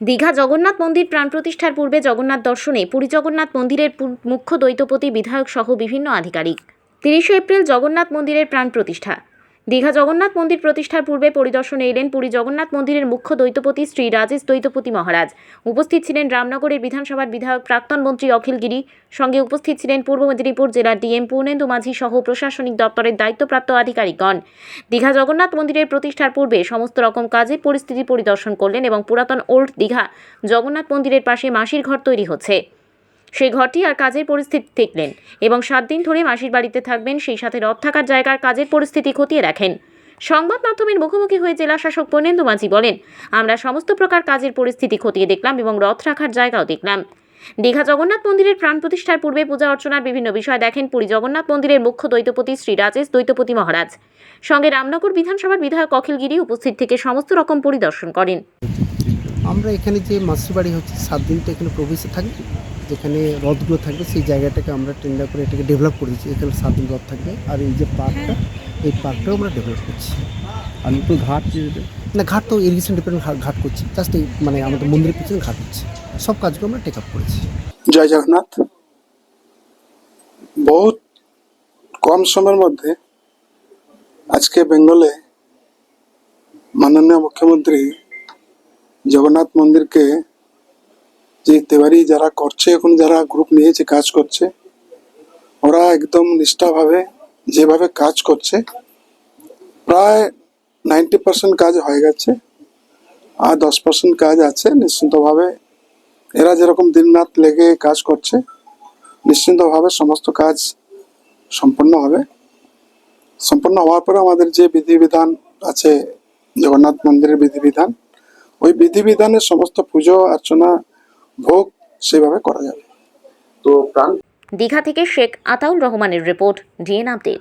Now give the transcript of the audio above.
দীঘা জগন্নাথ মন্দির প্রাণ প্রতিষ্ঠার পূর্বে জগন্নাথ দর্শনে পুরী জগন্নাথ মন্দিরের মুখ্য দ্বৈতপতি বিধায়ক সহ বিভিন্ন আধিকারিক। 30 এপ্রিল জগন্নাথ মন্দিরের প্রাণ প্রতিষ্ঠা। দীঘা জগন্নাথ মন্দির প্রতিষ্ঠার পূর্বে পরিদর্শনে এলেন পুরী জগন্নাথ মন্দিরের মুখ্য দ্বৈতপতি শ্রী রাজেশ দ্বৈতপতি মহারাজ। উপস্থিত ছিলেন রামনগরের বিধানসভার বিধায়ক প্রাক্তন মন্ত্রী অখিল গিরি। সঙ্গে উপস্থিত ছিলেন পূর্ব মেদিনীপুর জেলার ডিএম পূর্ণেন্দু মাঝি সহ প্রশাসনিক দপ্তরের দায়িত্বপ্রাপ্ত আধিকারিকগণ। দীঘা জগন্নাথ মন্দিরের প্রতিষ্ঠার পূর্বে সমস্ত রকম কাজের পরিস্থিতি পরিদর্শন করলেন এবং পুরাতন ওল্ড দীঘা জগন্নাথ মন্দিরের পাশে মাসির ঘর তৈরি হচ্ছে সেই ঘরটি আর কাজের পরিস্থিতি দেখলেন এবং 7 দিন ধরে মাসির বাড়িতে থাকবেন, সেই সাথে রথ থাকার জায়গার কাজের পরিস্থিতি খতিয়ে দেখেন। সংবাদ মাধ্যমের মুখোমুখি হয়ে জেলা শাসক পূর্ণেন্দু মাঝি বলেন, আমরা সমস্ত প্রকার কাজের পরিস্থিতি খতিয়ে দেখলাম এবং রথ রাখার জায়গাও দেখলাম। দীঘা জগন্নাথ মন্দিরের প্রাণ প্রতিষ্ঠার পূর্বে পূজা অর্চনার বিভিন্ন বিষয় দেখেন পুরী জগন্নাথ মন্দিরের মুখ্য দ্বৈতপতি শ্রী রাজেশ দ্বৈতপতি মহারাজ। সঙ্গে রামনগর বিধানসভার বিধায়ক অখিল গিরি উপস্থিত থেকে সমস্ত রকম পরিদর্শন করেন। আমরা এখানে যে মাসির বাড়ি হচ্ছে 7 দিন তো এখানে প্রবেশে থাকবে, যেখানে রথগুলো থাকবে সেই জায়গাটাকে আমরা টেন্ডার করে এটাকে ডেভেলপ করে দিচ্ছি। এখানে 7 দিন রথ থাকবে আর এই যে পার্কটা, এই পার্কটাও আমরা ডেভেলপ করছি। আর নতুন ঘাট না, ঘাট তো ইরিগেশন ডিপার্টমেন্ট ঘাট করছি, জাস্ট এই মানে আমাদের মন্দিরের পিছনে ঘাট হচ্ছে, সব কাজগুলো আমরা টেক আপ করেছি। জয় জগন্নাথ। বহুত কম সময়ের মধ্যে আজকে বেঙ্গলে মাননীয় মুখ্যমন্ত্রী জগন্নাথ মন্দিরকে যে তেবারি যারা করছে, এখন যারা গ্রুপ নিয়েছে কাজ করছে, ওরা একদম নিষ্ঠাভাবে যেভাবে কাজ করছে, প্রায় 90% কাজ হয়ে গেছে আর 10% কাজ আছে। নিশ্চিন্তভাবে এরা যেরকম দিনরাত লেগে কাজ করছে, নিশ্চিন্তভাবে সমস্ত কাজ সম্পন্ন হবে। সম্পন্ন হওয়ার পরে আমাদের যে বিধিবিধান আছে জগন্নাথ মন্দিরের বিধিবিধান, ওই বিধিবিধানের সমস্ত পুজো অর্চনা ভোগ সেভাবে করা যাবে। দীঘা থেকে শেখ আতাউর রহমানের রিপোর্ট, ডিএন আপডেট।